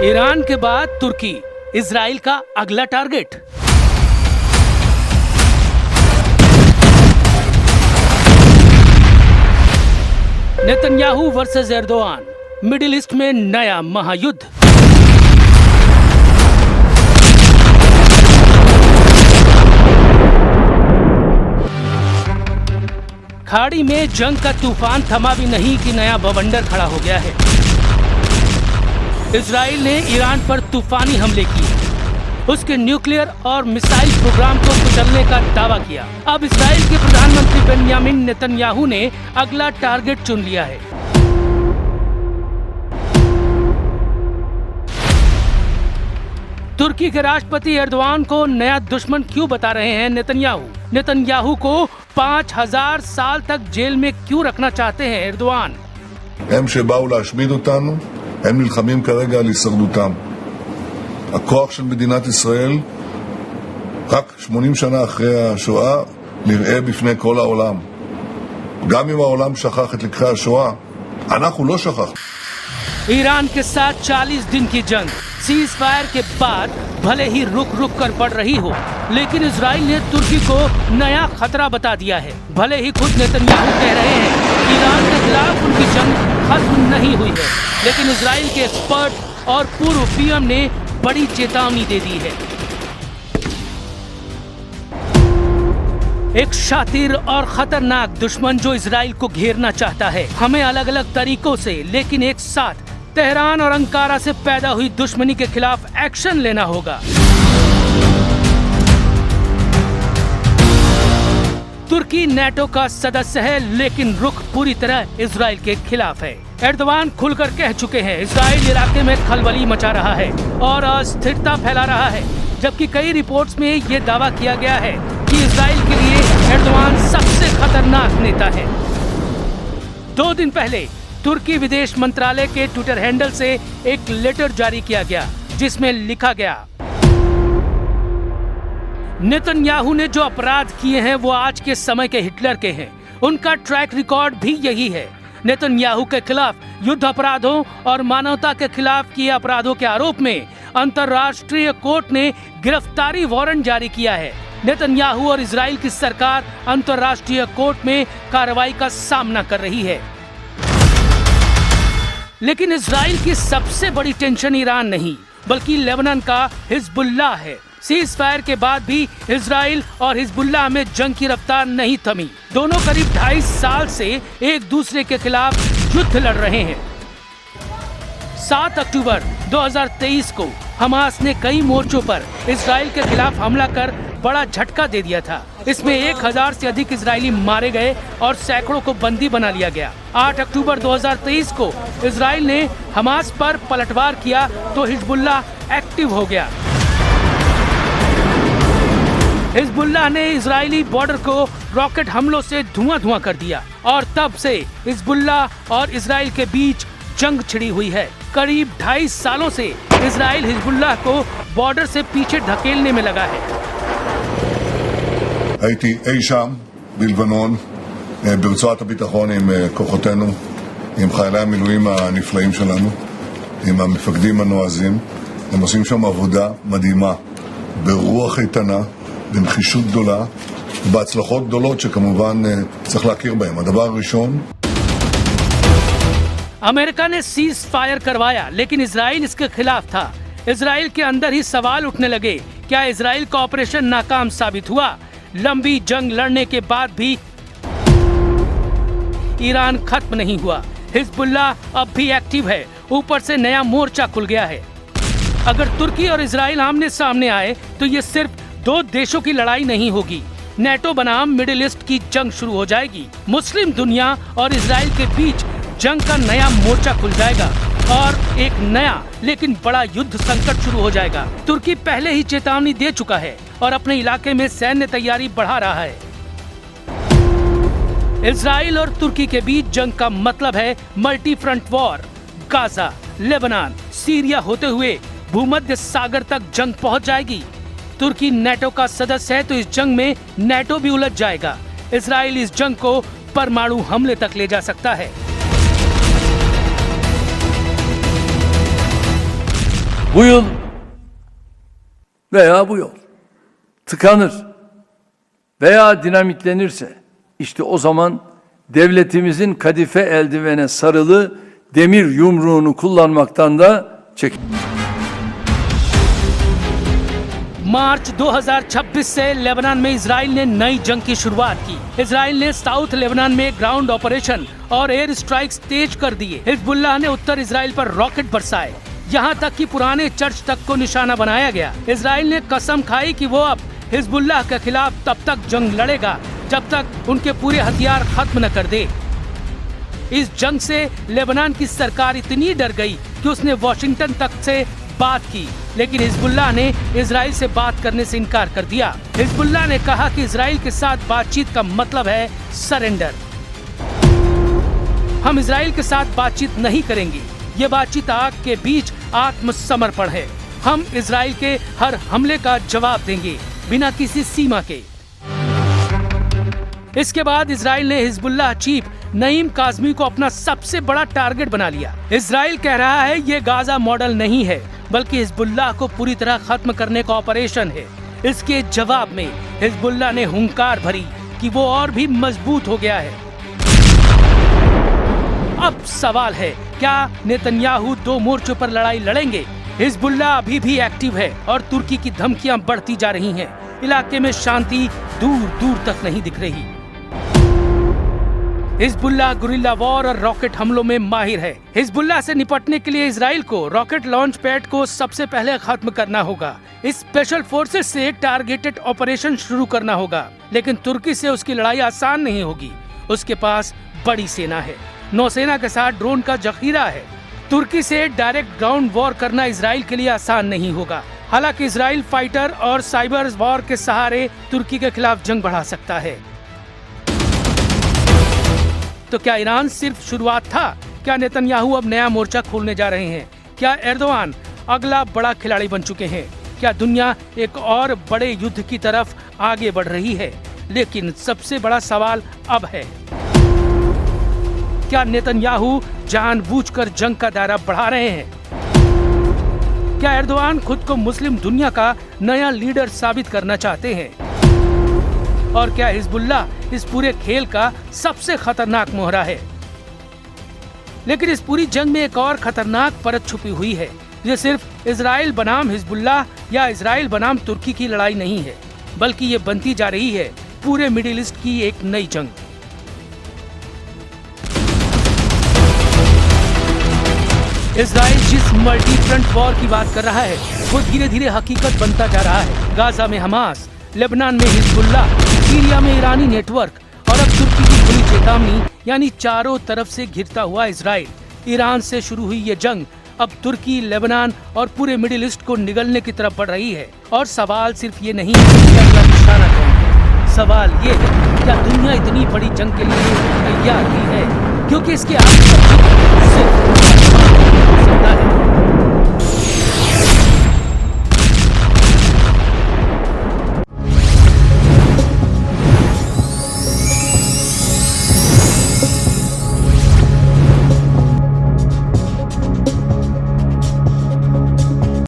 Iran के बाद तुर्की Israel का अगला target. Netanyahu versus Erdogan, middle east में नया महायुद्ध। खाड़ी में जंग का तूफान थमा भी नहीं कि नया बवंडर खड़ा हो गया है। इजराइल ने ईरान पर तूफानी हमले किए, उसके न्यूक्लियर और मिसाइल प्रोग्राम को कुचलने का दावा किया। अब इजराइल के प्रधानमंत्री बेंयामिन नेतन्याहू ने अगला टारगेट चुन लिया है। तुर्की के राष्ट्रपति एर्दोआन को नया दुश्मन क्यों बता रहे हैं नेतन्याहू? नेतन्याहू को 5000 साल तक जेल में क्यों रखना चाहते हैं एर्दोआन? הם שבאו להשמיד אותנו, הם נלחמים כרגע על הישרדותם. הכוח של מדינת ישראל, רק 80 שנה אחרי השואה, נראה בפני כל העולם. גם אם העולם שכח את לקחי השואה, אנחנו לא שכחנו. ईरान के साथ 40 दिन की जंग सीज फायर के बाद भले ही रुक रुक कर बढ़ रही हो, लेकिन इजराइल ने तुर्की को नया खतरा बता दिया है। भले ही खुद नेतन्याहू कह रहे हैं ईरान के खिलाफ उनकी जंग खत्म नहीं हुई है, लेकिन इजराइल के एक्सपर्ट और पूर्व पीएम ने बड़ी चेतावनी दे दी है। एक शातिर और खतरनाक दुश्मन जो इजराइल को घेरना चाहता है। हमें अलग अलग तरीकों से लेकिन एक साथ तेहरान और अंकारा से पैदा हुई दुश्मनी के खिलाफ एक्शन लेना होगा। तुर्की नेटो का सदस्य है, लेकिन रुख पूरी तरह इजराइल के खिलाफ है। एर्दोआन खुलकर कह चुके हैं इजराइल इलाके में खलबली मचा रहा है और अस्थिरता फैला रहा है, जबकि कई रिपोर्ट्स में ये दावा किया गया है कि इजराइल के लिए एर्दोआन सबसे खतरनाक नेता है। 2 दिन पहले तुर्की विदेश मंत्रालय के ट्विटर हैंडल से एक लेटर जारी किया गया, जिसमें लिखा गया, नेतन्याहू ने जो अपराध किए हैं वो आज के समय के हिटलर के हैं। उनका ट्रैक रिकॉर्ड भी यही है। नेतन्याहू के खिलाफ युद्ध अपराधों और मानवता के खिलाफ किए अपराधों के आरोप में अंतर्राष्ट्रीय कोर्ट ने गिरफ्तारी वारंट जारी किया है। नेतन्याहू और इजराइल की सरकार अंतर्राष्ट्रीय कोर्ट में कार्रवाई का सामना कर रही है। लेकिन इजराइल की सबसे बड़ी टेंशन ईरान नहीं, बल्कि लेबनान का हिजबुल्लाह है। सीज फायर के बाद भी इजराइल और हिजबुल्लाह में जंग की रफ्तार नहीं थमी। दोनों करीब 2.5 साल से एक दूसरे के खिलाफ युद्ध लड़ रहे हैं। 7 अक्टूबर 2023 को हमास ने कई मोर्चों पर इजराइल के खिलाफ हमला कर बड़ा झटका दे दिया था। इसमें 1000 से अधिक इजरायली मारे गए और सैकड़ों को बंदी बना लिया गया। 8 अक्टूबर 2023 को इजराइल ने हमास पर पलटवार किया तो हिजबुल्लाह एक्टिव हो गया। हिजबुल्लाह ने इजरायली बॉर्डर को रॉकेट हमलों से धुआं कर दिया और तब से हिजबुल्लाह और इजराइल के बीच जंग छिड़ी हुई है। करीब 2.5 सालों से इजराइल हिजबुल्लाह को बॉर्डर से पीछे धकेलने में लगा है। הייתי אי שם בלבנון, ברצועת הביטחון עם כוחותינו, עם חיילי המילואים הנפלאים שלנו, עם המפקדים הנועזים. הם עושים שם עבודה מדהימה, ברוח איתנה, בנחישות גדולה, ובהצלחות גדולות שכמובן צריך להכיר בהם. הדבר הראשון, अमेरिका ने सीज फायर करवाया, लेकिन इजराइल इसके खिलाफ था। इजराइल के अंदर ही सवाल उठने लगे, क्या इजराइल का ऑपरेशन नाकाम साबित हुआ? लंबी जंग लड़ने के बाद भी ईरान खत्म नहीं हुआ। हिजबुल्लाह अब भी एक्टिव है, ऊपर से नया मोर्चा खुल गया है। अगर तुर्की और इजराइल आमने सामने आए तो ये सिर्फ 2 देशों की लड़ाई नहीं होगी, नेटो बनाम मिडिल ईस्ट की जंग शुरू हो जाएगी। मुस्लिम दुनिया और इजराइल के बीच जंग का नया मोर्चा खुल जाएगा और एक नया लेकिन बड़ा युद्ध संकट शुरू हो जाएगा। तुर्की पहले ही चेतावनी दे चुका है और अपने इलाके में सैन्य तैयारी बढ़ा रहा है। इजराइल और तुर्की के बीच जंग का मतलब है multi front war. Gaza, Lebanon, Syria होते हुए भूमध्य सागर तक जंग पहुंच जाएगी। तुर्की नेटो का सदस्य है तो इस जंग में नेटो भी उलझ जाएगा। इजराइल इस जंग को परमाणु हमले तक ले जा सकता है। Bu yıl veya bu yol tıkanır veya dinamitlenirse işte o zaman devletimizin kadife eldivene sarılı demir yumruğunu kullanmaktan da çekin. मार्च 2026 से लेबनान में इजराइल ने नई जंग की शुरुआत की। इजराइल ने साउथ लेबनान में ग्राउंड ऑपरेशन और एयर स्ट्राइक्स तेज कर दिए। हिजबुल्लाह ने उत्तर इजराइल पर रॉकेट बरसाए, यहाँ तक कि पुराने चर्च तक को निशाना बनाया गया। इजराइल ने कसम खाई कि वो अब हिजबुल्लाह के खिलाफ तब तक जंग लड़ेगा जब तक उनके पूरे हथियार खत्म न कर दे। इस जंग से लेबनान की सरकार इतनी डर गई कि उसने वॉशिंगटन तक से बात की, लेकिन हिजबुल्लाह ने इजराइल से बात करने से इनकार कर दिया। हिजबुल्लाह ने कहा कि इजराइल के साथ बातचीत का मतलब है सरेंडर। हम इजराइल के साथ बातचीत नहीं करेंगे, ये बातचीत आग के बीच आत्मसमर्पण है। हम इजराइल के हर हमले का जवाब देंगे बिना किसी सीमा के। इसके बाद इजराइल ने हिजबुल्लाह चीफ नईम काज़मी को अपना सबसे बड़ा टारगेट बना लिया। इजराइल कह रहा है ये गाजा मॉडल नहीं है, बल्कि हिजबुल्लाह को पूरी तरह खत्म करने का ऑपरेशन है। इसके जवाब में हिजबुल्लाह ने हुंकार भरी कि वो और भी मजबूत हो गया है। अब सवाल है, क्या नेतन्याहू दो मोर्चों पर लड़ाई लड़ेंगे? हिजबुल्लाह अभी भी एक्टिव है और तुर्की की धमकियां बढ़ती जा रही हैं। इलाके में शांति दूर दूर तक नहीं दिख रही। हिजबुल्लाह गुरिल्ला वॉर और रॉकेट हमलों में माहिर है। हिजबुल्लाह से निपटने के लिए इजराइल को रॉकेट लॉन्च पैड को सबसे पहले खत्म करना होगा। स्पेशल फोर्सेस से टारगेटेड ऑपरेशन शुरू करना होगा, लेकिन तुर्की से उसकी लड़ाई आसान नहीं होगी। उसके पास बड़ी सेना है, नौसेना के साथ ड्रोन का जखीरा है। तुर्की से डायरेक्ट ग्राउंड वॉर करना इजराइल के लिए आसान नहीं होगा। हालांकि इजराइल फाइटर और साइबर वॉर के सहारे तुर्की के खिलाफ जंग बढ़ा सकता है। तो क्या ईरान सिर्फ शुरुआत था? क्या नेतन्याहू अब नया मोर्चा खोलने जा रहे हैं? क्या एर्दोआन अगला बड़ा खिलाड़ी बन चुके हैं? क्या दुनिया एक और बड़े युद्ध की तरफ आगे बढ़ रही है? लेकिन सबसे बड़ा सवाल अब है, क्या नेतन्याहू जानबूझकर जंग का दायरा बढ़ा रहे हैं? क्या एर्दोआन खुद को मुस्लिम दुनिया का नया लीडर साबित करना चाहते हैं? और क्या हिजबुल्लाह इस पूरे खेल का सबसे खतरनाक मोहरा है? लेकिन इस पूरी जंग में एक और खतरनाक परत छुपी हुई है। ये सिर्फ इजराइल बनाम हिजबुल्लाह या इजराइल बनाम तुर्की की लड़ाई नहीं है, बल्कि ये बनती जा रही है पूरे मिडिल ईस्ट की एक नई जंग। इजराइल जिस मल्टी फ्रंट वॉर की बात कर रहा है, वो धीरे धीरे हकीकत बनता जा रहा है। गाजा में हमास, लेबनान में हिजबुल्लाह, सीरिया में ईरानी नेटवर्क और अब तुर्की की खुली चेतावनी, यानी चारों तरफ से घिरता हुआ इजराइल। ईरान से शुरू हुई ये जंग अब तुर्की, लेबनान और पूरे मिडिल ईस्ट को निगलने की तरफ बढ़ रही है। और सवाल सिर्फ ये नहीं है कि अगला निशाना कौन है, सवाल ये है, क्या दुनिया इतनी बड़ी जंग के लिए तैयार भी है? क्योंकि इसके आगे सिर्फ सकता है।